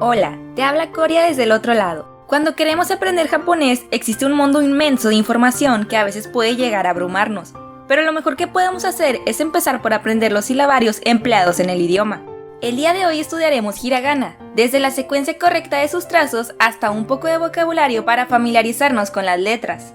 Hola, te habla Coria desde el otro lado. Cuando queremos aprender japonés, existe un mundo inmenso de información que a veces puede llegar a abrumarnos. Pero lo mejor que podemos hacer es empezar por aprender los silabarios empleados en el idioma. El día de hoy estudiaremos hiragana, desde la secuencia correcta de sus trazos hasta un poco de vocabulario para familiarizarnos con las letras.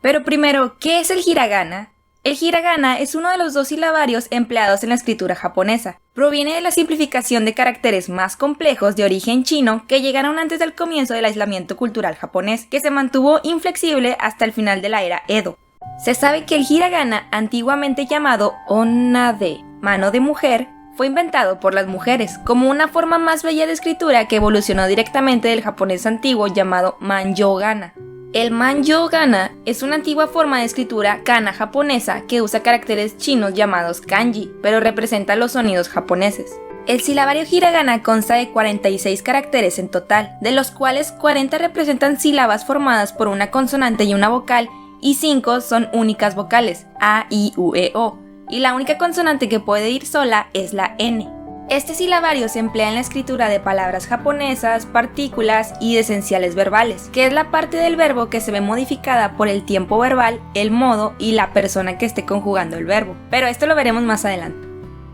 Pero primero, ¿qué es el hiragana? El hiragana es uno de los dos silabarios empleados en la escritura japonesa. Proviene de la simplificación de caracteres más complejos de origen chino que llegaron antes del comienzo del aislamiento cultural japonés, que se mantuvo inflexible hasta el final de la era Edo. Se sabe que el hiragana, antiguamente llamado onna-de, mano de mujer, fue inventado por las mujeres como una forma más bella de escritura que evolucionó directamente del japonés antiguo llamado manjō-gana. El manjō-gana es una antigua forma de escritura kana japonesa que usa caracteres chinos llamados kanji, pero representa los sonidos japoneses. El silabario hiragana consta de 46 caracteres en total, de los cuales 40 representan sílabas formadas por una consonante y una vocal, y 5 son únicas vocales, a, i, u, e, o, y la única consonante que puede ir sola es la n. Este silabario se emplea en la escritura de palabras japonesas, partículas y de esenciales verbales, que es la parte del verbo que se ve modificada por el tiempo verbal, el modo y la persona que esté conjugando el verbo, pero esto lo veremos más adelante.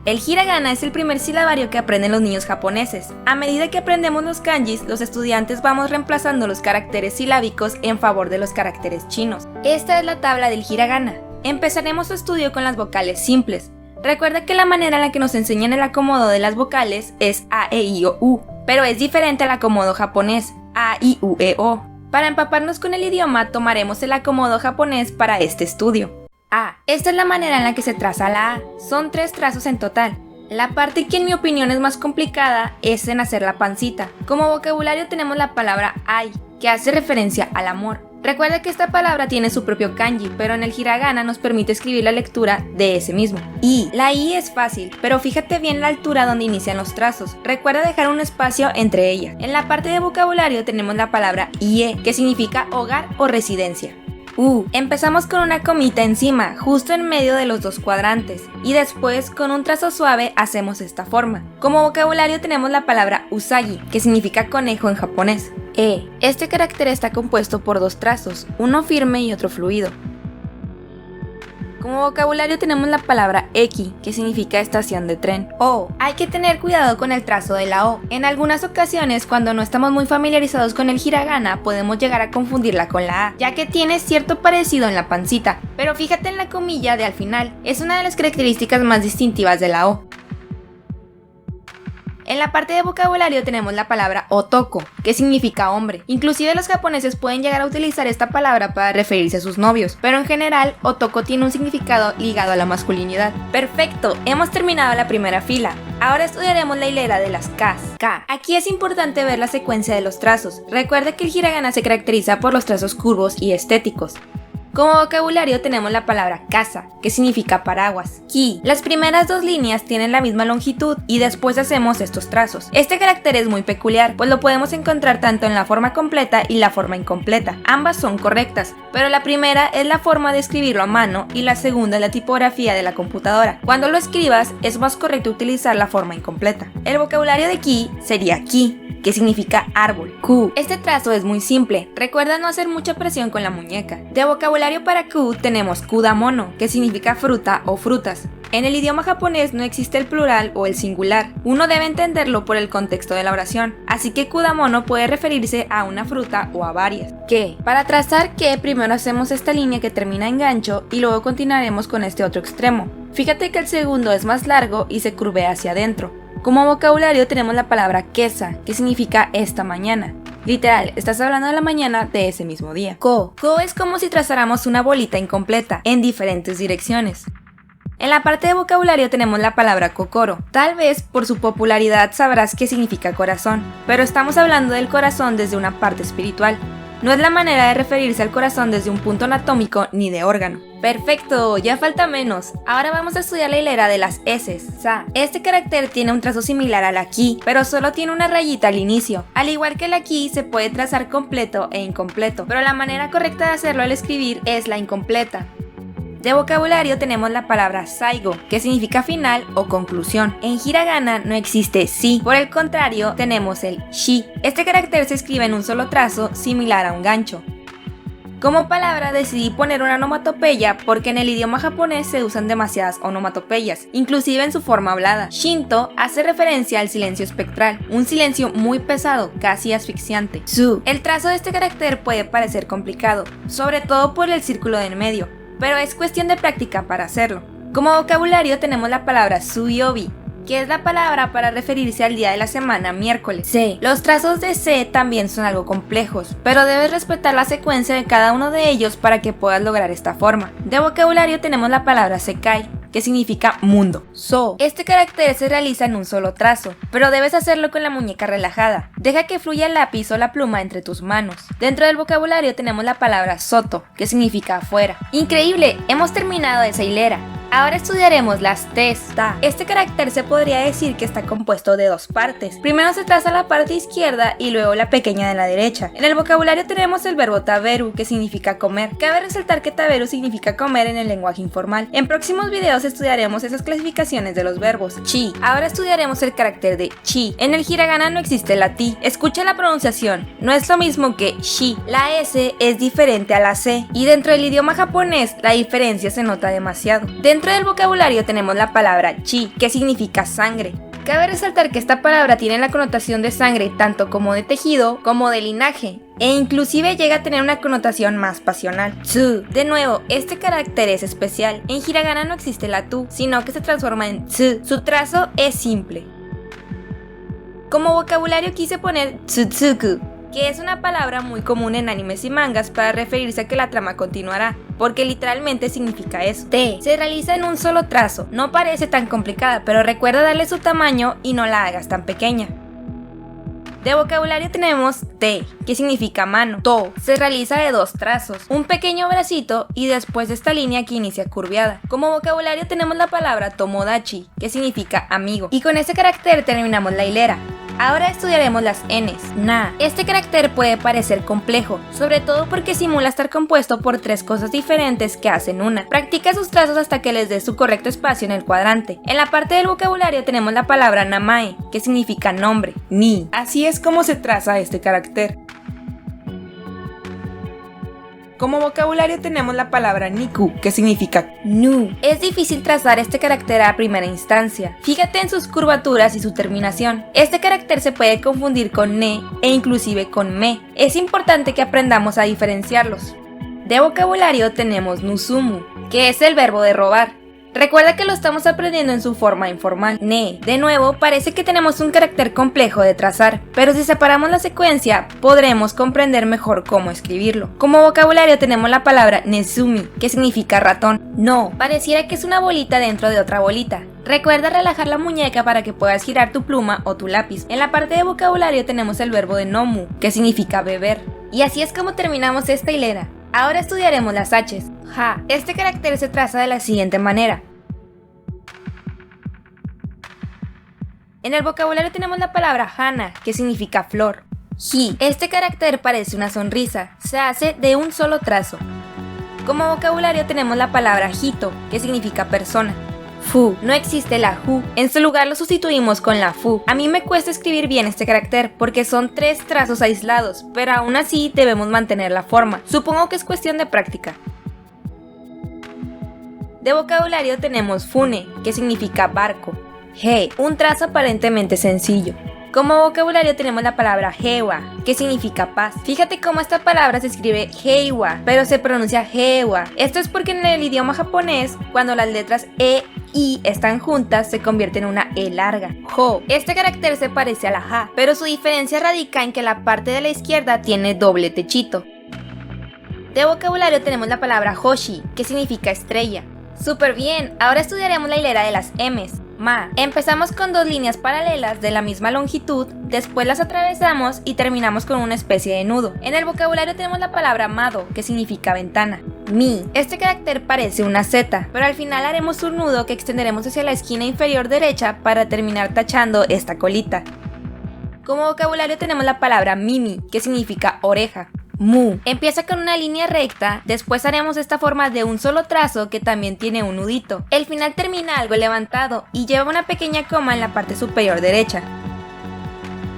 El hiragana es el primer silabario que aprenden los niños japoneses. A medida que aprendemos los kanjis, los estudiantes vamos reemplazando los caracteres silábicos en favor de los caracteres chinos. Esta es la tabla del hiragana. Empezaremos su estudio con las vocales simples. Recuerda que la manera en la que nos enseñan el acomodo de las vocales es a, e, i, o, u, pero es diferente al acomodo japonés, a, i, u, e, o. Para empaparnos con el idioma, tomaremos el acomodo japonés para este estudio. A. Esta es la manera en la que se traza la A. Son 3 trazos en total. La parte que en mi opinión es más complicada es en hacer la pancita. Como vocabulario tenemos la palabra ai, que hace referencia al amor. Recuerda que esta palabra tiene su propio kanji, pero en el hiragana nos permite escribir la lectura de ese mismo. I. La I es fácil, pero fíjate bien la altura donde inician los trazos. Recuerda dejar un espacio entre ellas. En la parte de vocabulario tenemos la palabra ie, que significa hogar o residencia. Empezamos con una comita encima, justo en medio de los dos cuadrantes, y después con un trazo suave hacemos esta forma. Como vocabulario tenemos la palabra usagi, que significa conejo en japonés. Este carácter está compuesto por 2 trazos, uno firme y otro fluido. Como vocabulario tenemos la palabra eki, que significa estación de tren. Hay que tener cuidado con el trazo de la O. En algunas ocasiones, cuando no estamos muy familiarizados con el hiragana, podemos llegar a confundirla con la A, ya que tiene cierto parecido en la pancita. Pero fíjate en la comilla de al final, es una de las características más distintivas de la O. En la parte de vocabulario tenemos la palabra otoko, que significa hombre. Inclusive los japoneses pueden llegar a utilizar esta palabra para referirse a sus novios, pero en general otoko tiene un significado ligado a la masculinidad. Perfecto, hemos terminado la primera fila. Ahora estudiaremos la hilera de las Ks. K. Aquí es importante ver la secuencia de los trazos. Recuerda que el hiragana se caracteriza por los trazos curvos y estéticos. Como vocabulario tenemos la palabra casa, que significa paraguas. Ki. Las primeras 2 líneas tienen la misma longitud y después hacemos estos trazos. Este carácter es muy peculiar, pues lo podemos encontrar tanto en la forma completa y la forma incompleta. Ambas son correctas, pero la primera es la forma de escribirlo a mano y la segunda es la tipografía de la computadora. Cuando lo escribas, es más correcto utilizar la forma incompleta. El vocabulario de ki sería ki, que significa árbol. Ku. Este trazo es muy simple, recuerda no hacer mucha presión con la muñeca. De vocabulario para ku tenemos kudamono, que significa fruta o frutas. En el idioma japonés no existe el plural o el singular, uno debe entenderlo por el contexto de la oración, así que kudamono puede referirse a una fruta o a varias. Que. Para trazar que primero hacemos esta línea que termina en gancho y luego continuaremos con este otro extremo. Fíjate que el segundo es más largo y se curvea hacia adentro. Como vocabulario tenemos la palabra kesa, que significa esta mañana. Literal, estás hablando de la mañana de ese mismo día. Ko. Ko es como si trazáramos una bolita incompleta, en diferentes direcciones. En la parte de vocabulario tenemos la palabra kokoro. Tal vez por su popularidad sabrás qué significa corazón, pero estamos hablando del corazón desde una parte espiritual. No es la manera de referirse al corazón desde un punto anatómico ni de órgano. Perfecto, ya falta menos. Ahora vamos a estudiar la hilera de las S. Sa. Este carácter tiene un trazo similar a la ki, pero solo tiene una rayita al inicio. Al igual que la ki, se puede trazar completo e incompleto, pero la manera correcta de hacerlo al escribir es la incompleta. De vocabulario tenemos la palabra saigo, que significa final o conclusión. En hiragana no existe si, por el contrario tenemos el shi. Este carácter se escribe en un solo trazo, similar a un gancho. Como palabra decidí poner una onomatopeya porque en el idioma japonés se usan demasiadas onomatopeyas, inclusive en su forma hablada. Shinto hace referencia al silencio espectral, un silencio muy pesado, casi asfixiante. Su. El trazo de este carácter puede parecer complicado, sobre todo por el círculo de en medio, pero es cuestión de práctica para hacerlo. Como vocabulario tenemos la palabra suyobi, que es la palabra para referirse al día de la semana miércoles. Se. Los trazos de se también son algo complejos, pero debes respetar la secuencia de cada uno de ellos para que puedas lograr esta forma. De vocabulario tenemos la palabra sekai, que significa mundo. So. Este carácter se realiza en un solo trazo, pero debes hacerlo con la muñeca relajada. Deja que fluya el lápiz o la pluma entre tus manos. Dentro del vocabulario tenemos la palabra soto, que significa afuera. ¡Increíble! Hemos terminado esa hilera. Ahora estudiaremos las tes. Este carácter se podría decir que está compuesto de dos partes. Primero se traza la parte izquierda y luego la pequeña de la derecha. En el vocabulario tenemos el verbo taberu, que significa comer. Cabe resaltar que taberu significa comer en el lenguaje informal. En próximos videos estudiaremos esas clasificaciones de los verbos. Chi. Ahora estudiaremos el carácter de chi. En el hiragana no existe la ti. Escucha la pronunciación. No es lo mismo que shi. La S es diferente a la C. Y dentro del idioma japonés la diferencia se nota demasiado. Dentro del vocabulario tenemos la palabra chi, que significa sangre. Cabe resaltar que esta palabra tiene la connotación de sangre tanto como de tejido como de linaje, e inclusive llega a tener una connotación más pasional. Tsu. De nuevo, este carácter es especial. En hiragana no existe la tu, sino que se transforma en tsu. Su trazo es simple. Como vocabulario quise poner tsutsuku, que es una palabra muy común en animes y mangas para referirse a que la trama continuará, porque literalmente significa eso. Te se realiza en un solo trazo, no parece tan complicada, pero recuerda darle su tamaño y no la hagas tan pequeña. De vocabulario tenemos te, que significa mano. To se realiza de dos trazos, un pequeño bracito y después de esta línea que inicia curviada. Como vocabulario tenemos la palabra tomodachi, que significa amigo, y con ese carácter terminamos la hilera. Ahora estudiaremos las Ns. Na. Este carácter puede parecer complejo, sobre todo porque simula estar compuesto por tres cosas diferentes que hacen una. Practica sus trazos hasta que les des su correcto espacio en el cuadrante. En la parte del vocabulario tenemos la palabra namae, que significa nombre. Ni. Así es como se traza este carácter. Como vocabulario tenemos la palabra niku, que significa nu. Es difícil trazar este carácter a primera instancia. Fíjate en sus curvaturas y su terminación. Este carácter se puede confundir con ne e inclusive con me. Es importante que aprendamos a diferenciarlos. De vocabulario tenemos nusumu, que es el verbo de robar. Recuerda que lo estamos aprendiendo en su forma informal. Ne. De nuevo, parece que tenemos un carácter complejo de trazar, pero si separamos la secuencia, podremos comprender mejor cómo escribirlo. Como vocabulario tenemos la palabra nezumi, que significa ratón. No, pareciera que es una bolita dentro de otra bolita. Recuerda relajar la muñeca para que puedas girar tu pluma o tu lápiz. En la parte de vocabulario tenemos el verbo de nomu, que significa beber. Y así es como terminamos esta hilera. Ahora estudiaremos las H's. Ja. Este carácter se traza de la siguiente manera. En el vocabulario tenemos la palabra hana, que significa flor. Hi. Este carácter parece una sonrisa, se hace de un solo trazo. Como vocabulario tenemos la palabra hito, que significa persona. Fu. No existe la hu, en su lugar lo sustituimos con la fu. A mí me cuesta escribir bien este carácter porque son tres trazos aislados, pero aún así debemos mantener la forma. Supongo que es cuestión de práctica. De vocabulario tenemos fune, que significa barco. He, un trazo aparentemente sencillo. Como vocabulario tenemos la palabra hewa, que significa paz. Fíjate cómo esta palabra se escribe heiwa, pero se pronuncia hewa. Esto es porque en el idioma japonés, cuando las letras e y están juntas, se convierte en una e larga. Ho. Este carácter se parece a la ja, pero su diferencia radica en que la parte de la izquierda tiene doble techito. De vocabulario tenemos la palabra hoshi, que significa estrella. Súper bien, ahora estudiaremos la hilera de las M's. Ma. Empezamos con dos líneas paralelas de la misma longitud, después las atravesamos y terminamos con una especie de nudo. En el vocabulario tenemos la palabra mado, que significa ventana. Mi. Este carácter parece una Z, pero al final haremos un nudo que extenderemos hacia la esquina inferior derecha para terminar tachando esta colita. Como vocabulario tenemos la palabra mimi, que significa oreja. mu. Empieza con una línea recta, después haremos esta forma de un solo trazo que también tiene un nudito. El final termina algo levantado y lleva una pequeña coma en la parte superior derecha.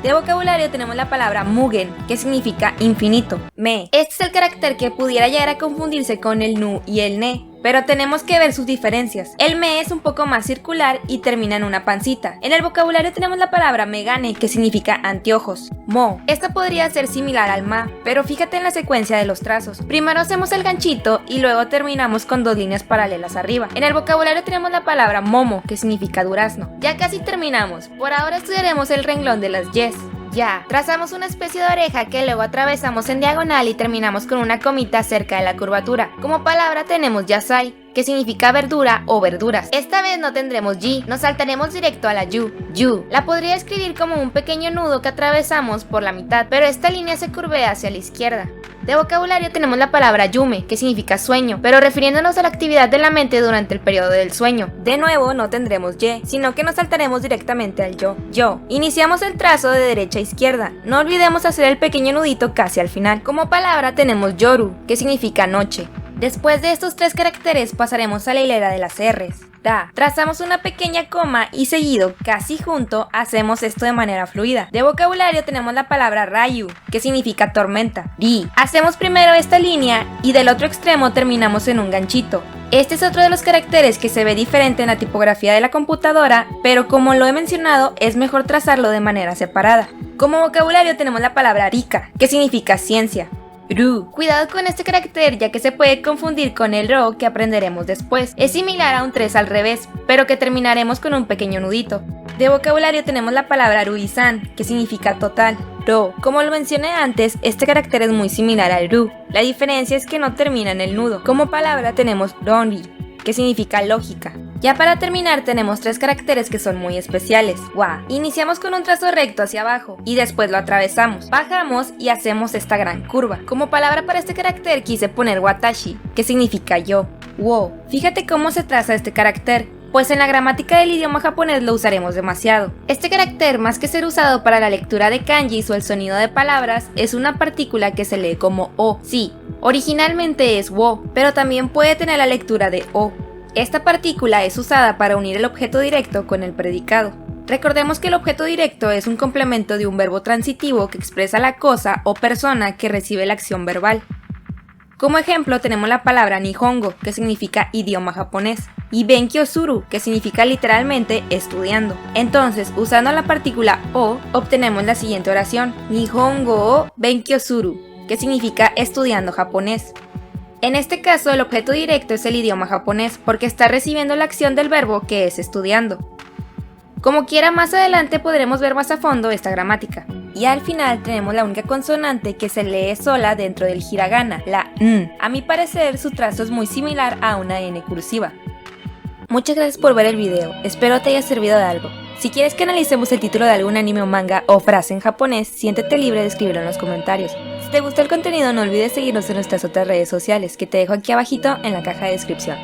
De vocabulario tenemos la palabra mugen, que significa infinito. Me. Este es el carácter que pudiera llegar a confundirse con el nu y el ne, pero tenemos que ver sus diferencias. El me es un poco más circular y termina en una pancita. En el vocabulario tenemos la palabra megane, que significa anteojos. Mo. Esta podría ser similar al ma, pero fíjate en la secuencia de los trazos. Primero hacemos el ganchito y luego terminamos con dos líneas paralelas arriba. En el vocabulario tenemos la palabra momo, que significa durazno. Ya casi terminamos. Por ahora estudiaremos el renglón de las yes. Ya, trazamos una especie de oreja que luego atravesamos en diagonal y terminamos con una comita cerca de la curvatura. Como palabra tenemos yasai, que significa verdura o verduras. Esta vez no tendremos yi, nos saltaremos directo a la yu. Yu. La podría escribir como un pequeño nudo que atravesamos por la mitad, pero esta línea se curvea hacia la izquierda. De vocabulario tenemos la palabra yume, que significa sueño, pero refiriéndonos a la actividad de la mente durante el periodo del sueño. De nuevo no tendremos ye, sino que nos saltaremos directamente al yo. Yo. Iniciamos el trazo de derecha a izquierda, no olvidemos hacer el pequeño nudito casi al final. Como palabra tenemos yoru, que significa noche. Después de estos tres caracteres pasaremos a la hilera de las R's. Da. Trazamos una pequeña coma y seguido, casi junto, hacemos esto de manera fluida. De vocabulario tenemos la palabra rayu, que significa tormenta. Ri. Hacemos primero esta línea y del otro extremo terminamos en un ganchito. Este es otro de los caracteres que se ve diferente en la tipografía de la computadora, pero como lo he mencionado, es mejor trazarlo de manera separada. Como vocabulario tenemos la palabra rika, que significa ciencia. Ru. Cuidado con este carácter ya que se puede confundir con el ro que aprenderemos después. Es similar a un 3 al revés, pero que terminaremos con un pequeño nudito. De vocabulario tenemos la palabra ru-i-san, que significa total. Ro. Como lo mencioné antes, este carácter es muy similar al ru. La diferencia es que no termina en el nudo. Como palabra tenemos ronri, que significa lógica. Ya para terminar tenemos tres caracteres que son muy especiales. Wa. Iniciamos con un trazo recto hacia abajo y después lo atravesamos, bajamos y hacemos esta gran curva. Como palabra para este carácter quise poner watashi, que significa yo. Wo. Fíjate cómo se traza este carácter, pues en la gramática del idioma japonés lo usaremos demasiado. Este carácter, más que ser usado para la lectura de kanjis o el sonido de palabras, es una partícula que se lee como o. Sí, originalmente es wo, pero también puede tener la lectura de o. Esta partícula es usada para unir el objeto directo con el predicado. Recordemos que el objeto directo es un complemento de un verbo transitivo que expresa la cosa o persona que recibe la acción verbal. Como ejemplo tenemos la palabra nihongo, que significa idioma japonés, y benkyosuru, que significa literalmente estudiando. Entonces, usando la partícula o, obtenemos la siguiente oración: nihongo o benkyosuru, que significa estudiando japonés. En este caso, el objeto directo es el idioma japonés porque está recibiendo la acción del verbo que es estudiando. Como quiera, más adelante podremos ver más a fondo esta gramática. Y al final tenemos la única consonante que se lee sola dentro del hiragana, la n. A mi parecer, su trazo es muy similar a una n cursiva. Muchas gracias por ver el video, espero te haya servido de algo. Si quieres que analicemos el título de algún anime o manga o frase en japonés, siéntete libre de escribirlo en los comentarios. Si te gustó el contenido, no olvides seguirnos en nuestras otras redes sociales, que te dejo aquí abajito en la caja de descripción.